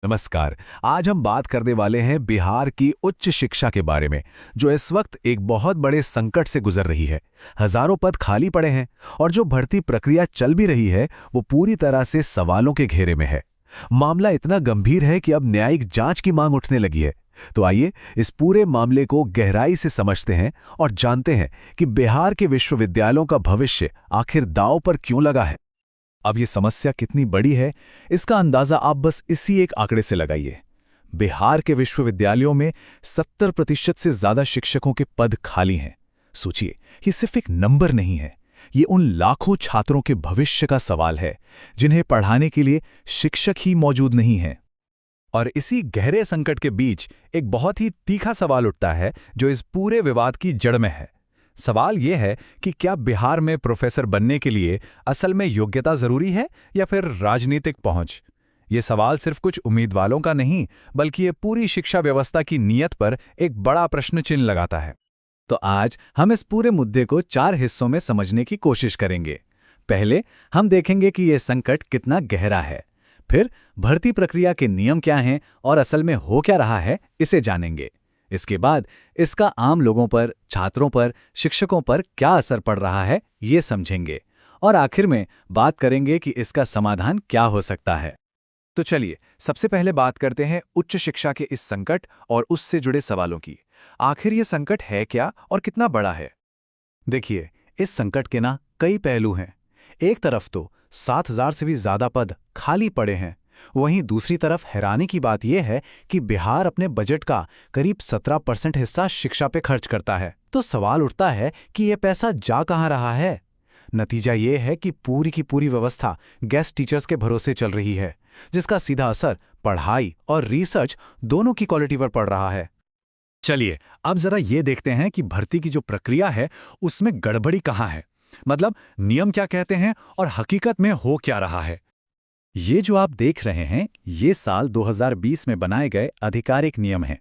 नमस्कार। आज हम बात करने वाले हैं बिहार की उच्च शिक्षा के बारे में, जो इस वक्त एक बहुत बड़े संकट से गुजर रही है। हजारों पद खाली पड़े हैं और जो भर्ती प्रक्रिया चल भी रही है वो पूरी तरह से सवालों के घेरे में है। मामला इतना गंभीर है कि अब न्यायिक जांच की मांग उठने लगी है। तो आइए इस पूरे मामले को गहराई से समझते हैं और जानते हैं कि बिहार के विश्वविद्यालयों का भविष्य आखिर दांव पर क्यों लगा है। अब ये समस्या कितनी बड़ी है, इसका अंदाजा आप बस इसी एक आंकड़े से लगाइए। बिहार के विश्वविद्यालयों में 70% से ज्यादा शिक्षकों के पद खाली हैं। सोचिए, ये सिर्फ एक नंबर नहीं है, ये उन लाखों छात्रों के भविष्य का सवाल है जिन्हें पढ़ाने के लिए शिक्षक ही मौजूद नहीं हैं। और इसी गहरे संकट के बीच एक बहुत ही तीखा सवाल उठता है जो इस पूरे विवाद की जड़ में है। सवाल यह है कि क्या बिहार में प्रोफेसर बनने के लिए असल में योग्यता जरूरी है या फिर राजनीतिक पहुंच। ये सवाल सिर्फ कुछ उम्मीदवारों का नहीं, बल्कि ये पूरी शिक्षा व्यवस्था की नीयत पर एक बड़ा प्रश्न चिन्ह लगाता है। तो आज हम इस पूरे मुद्दे को 4 हिस्सों में समझने की कोशिश करेंगे। पहले हम देखेंगे कि यह संकट कितना गहरा है, फिर भर्ती प्रक्रिया के नियम क्या हैं और असल में हो क्या रहा है, इसे जानेंगे। इसके बाद इसका आम लोगों पर, छात्रों पर, शिक्षकों पर क्या असर पड़ रहा है, ये समझेंगे। और आखिर में बात करेंगे कि इसका समाधान क्या हो सकता है। तो चलिए सबसे पहले बात करते हैं उच्च शिक्षा के इस संकट और उससे जुड़े सवालों की। आखिर ये संकट है क्या और कितना बड़ा है? देखिए, इस संकट के कई पहलू हैं। एक तरफ तो 7,000 से भी ज्यादा पद खाली पड़े हैं। वहीं दूसरी तरफ हैरानी की बात यह है कि बिहार अपने बजट का करीब 17% हिस्सा शिक्षा पे खर्च करता है। तो सवाल उठता है कि यह पैसा जा कहां रहा है। नतीजा यह है कि पूरी की पूरी व्यवस्था गेस्ट टीचर्स के भरोसे चल रही है, जिसका सीधा असर पढ़ाई और रिसर्च दोनों की क्वालिटी पर पड़ रहा है। चलिए अब जरा ये देखते हैं कि भर्ती की जो प्रक्रिया है उसमें गड़बड़ी कहां है। मतलब नियम क्या कहते हैं और हकीकत में हो क्या रहा है। ये जो आप देख रहे हैं, ये साल 2020 में बनाए गए आधिकारिक नियम हैं।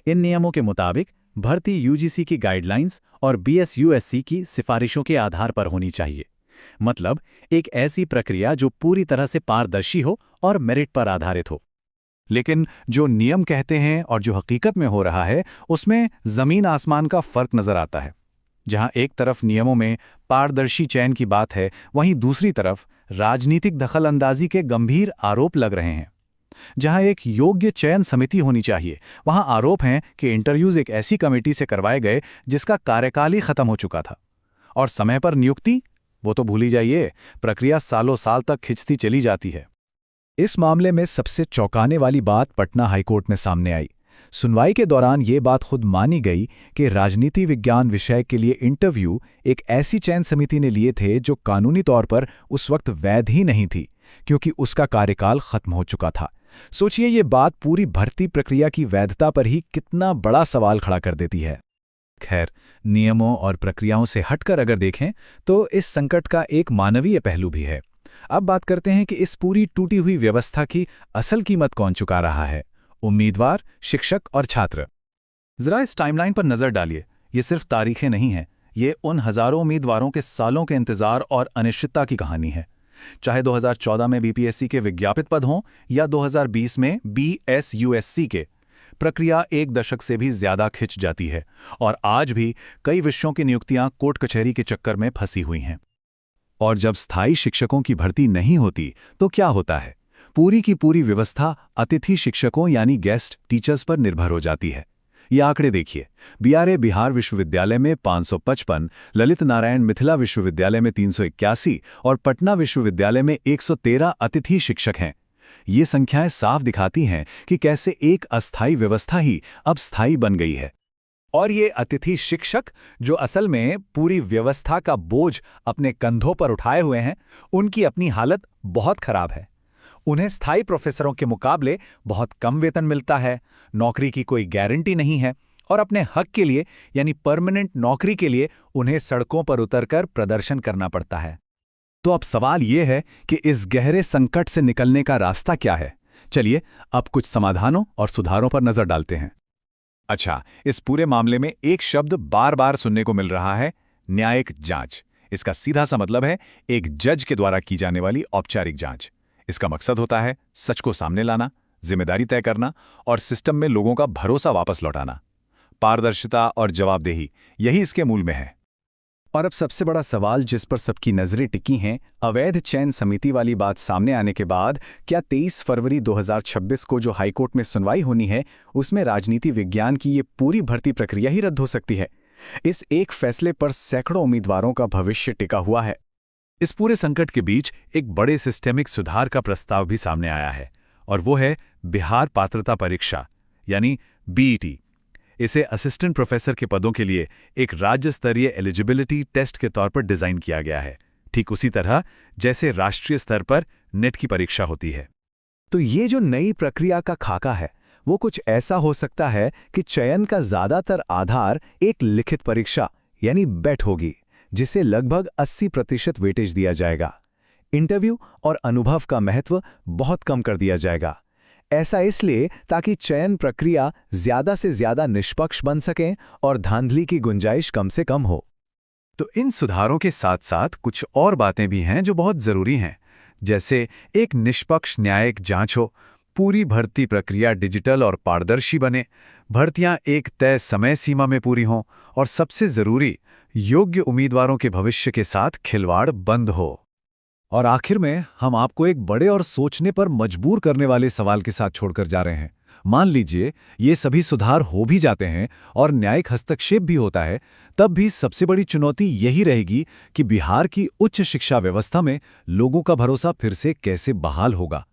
इन नियमों के मुताबिक भर्ती यूजीसी की गाइडलाइंस और बीएसयूएससी की सिफारिशों के आधार पर होनी चाहिए। मतलब एक ऐसी प्रक्रिया जो पूरी तरह से पारदर्शी हो और मेरिट पर आधारित हो। लेकिन जो नियम कहते हैं और जो हकीकत में हो रहा है, उसमें जमीन आसमान का फर्क नजर आता है। जहां एक तरफ नियमों में पारदर्शी चयन की बात है, वहीं दूसरी तरफ राजनीतिक दखलंदाजी के गंभीर आरोप लग रहे हैं। जहां एक योग्य चयन समिति होनी चाहिए, वहां आरोप हैं कि इंटरव्यूज एक ऐसी कमेटी से करवाए गए जिसका कार्यकाल ही खत्म हो चुका था। और समय पर नियुक्ति, वो तो भूल ही जाइए, प्रक्रिया सालों साल तक खिंचती चली जाती है। इस मामले में सबसे चौंकाने वाली बात पटना हाईकोर्ट में सामने आई। सुनवाई के दौरान ये बात खुद मानी गई कि राजनीति विज्ञान विषय के लिए इंटरव्यू एक ऐसी चयन समिति ने लिए थे जो कानूनी तौर पर उस वक्त वैध ही नहीं थी, क्योंकि उसका कार्यकाल खत्म हो चुका था। सोचिए, ये बात पूरी भर्ती प्रक्रिया की वैधता पर ही कितना बड़ा सवाल खड़ा कर देती है। खैर, नियमों और प्रक्रियाओं से हटकर अगर देखें तो इस संकट का एक मानवीय पहलू भी है। अब बात करते हैं कि इस पूरी टूटी हुई व्यवस्था की असल कीमत कौन चुका रहा है। उम्मीदवार, शिक्षक और छात्र। जरा इस टाइमलाइन पर नजर डालिए। ये सिर्फ तारीखें नहीं हैं, ये उन हजारों उम्मीदवारों के सालों के इंतजार और अनिश्चितता की कहानी है। चाहे 2014 में बीपीएससी के विज्ञापित पद हों या 2020 में बीएसयूएससी के, प्रक्रिया 1 दशक से भी ज्यादा खिंच जाती है। और आज भी कई विषयों की नियुक्तियां कोर्ट कचहरी के चक्कर में फंसी हुई हैं। और जब स्थायी शिक्षकों की भर्ती नहीं होती तो क्या होता है? पूरी की पूरी व्यवस्था अतिथि शिक्षकों यानी गेस्ट टीचर्स पर निर्भर हो जाती है। ये आंकड़े देखिए, बीआरए बिहार विश्वविद्यालय में 555, ललित नारायण मिथिला विश्वविद्यालय में 381 और पटना विश्वविद्यालय में 113 अतिथि शिक्षक हैं। ये संख्याएं साफ दिखाती हैं कि कैसे एक अस्थायी व्यवस्था ही अब स्थायी बन गई है। और ये अतिथि शिक्षक जो असल में पूरी व्यवस्था का बोझ अपने कंधों पर उठाए हुए हैं, उनकी अपनी हालत बहुत खराब है। उन्हें स्थायी प्रोफेसरों के मुकाबले बहुत कम वेतन मिलता है, नौकरी की कोई गारंटी नहीं है और अपने हक के लिए यानी परमानेंट नौकरी के लिए उन्हें सड़कों पर उतरकर प्रदर्शन करना पड़ता है। तो अब सवाल यह है कि इस गहरे संकट से निकलने का रास्ता क्या है। चलिए अब कुछ समाधानों और सुधारों पर नजर डालते हैं। अच्छा, इस पूरे मामले में एक शब्द बार बार सुनने को मिल रहा है, न्यायिक जांच। इसका सीधा सा मतलब है एक जज के द्वारा की जाने वाली औपचारिक जांच। इसका मकसद होता है सच को सामने लाना, जिम्मेदारी तय करना और सिस्टम में लोगों का भरोसा वापस लौटाना। पारदर्शिता और जवाबदेही, यही इसके मूल में है। और अब सबसे बड़ा सवाल जिस पर सबकी नजरें टिकी हैं, अवैध चयन समिति वाली बात सामने आने के बाद क्या 23 फरवरी 2026 को जो हाईकोर्ट में सुनवाई होनी है, उसमें राजनीति विज्ञान की ये पूरी भर्ती प्रक्रिया ही रद्द हो सकती है? इस एक फैसले पर सैकड़ों उम्मीदवारों का भविष्य टिका हुआ है। इस पूरे संकट के बीच एक बड़े सिस्टेमिक सुधार का प्रस्ताव भी सामने आया है, और वो है बिहार पात्रता परीक्षा, यानी बीईटी। इसे असिस्टेंट प्रोफेसर के पदों के लिए एक राज्य स्तरीय एलिजिबिलिटी टेस्ट के तौर पर डिजाइन किया गया है, ठीक उसी तरह जैसे राष्ट्रीय स्तर पर नेट की परीक्षा होती है। तो ये जो नई प्रक्रिया का खाका है, वो कुछ ऐसा हो सकता है कि चयन का ज्यादातर आधार एक लिखित परीक्षा यानी बैट होगी, जिसे लगभग 80% वेटेज दिया जाएगा। इंटरव्यू और अनुभव का महत्व बहुत कम कर दिया जाएगा। ऐसा इसलिए ताकि चयन प्रक्रिया ज्यादा से ज्यादा निष्पक्ष बन सके और धांधली की गुंजाइश कम से कम हो। तो इन सुधारों के साथ साथ कुछ और बातें भी हैं जो बहुत जरूरी हैं, जैसे एक निष्पक्ष न्यायिक जांच हो, पूरी भर्ती प्रक्रिया डिजिटल और पारदर्शी बने, भर्तियां एक तय समय सीमा में पूरी हों, और सबसे जरूरी, योग्य उम्मीदवारों के भविष्य के साथ खिलवाड़ बंद हो। और आखिर में हम आपको एक बड़े और सोचने पर मजबूर करने वाले सवाल के साथ छोड़कर जा रहे हैं। मान लीजिए ये सभी सुधार हो भी जाते हैं और न्यायिक हस्तक्षेप भी होता है, तब भी सबसे बड़ी चुनौती यही रहेगी कि बिहार की उच्च शिक्षा व्यवस्था में लोगों का भरोसा फिर से कैसे बहाल होगा।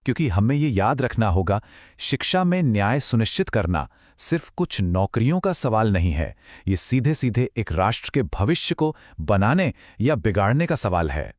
क्योंकि हमें ये याद रखना होगा, शिक्षा में न्याय सुनिश्चित करना सिर्फ कुछ नौकरियों का सवाल नहीं है, ये सीधे सीधे एक राष्ट्र के भविष्य को बनाने या बिगाड़ने का सवाल है।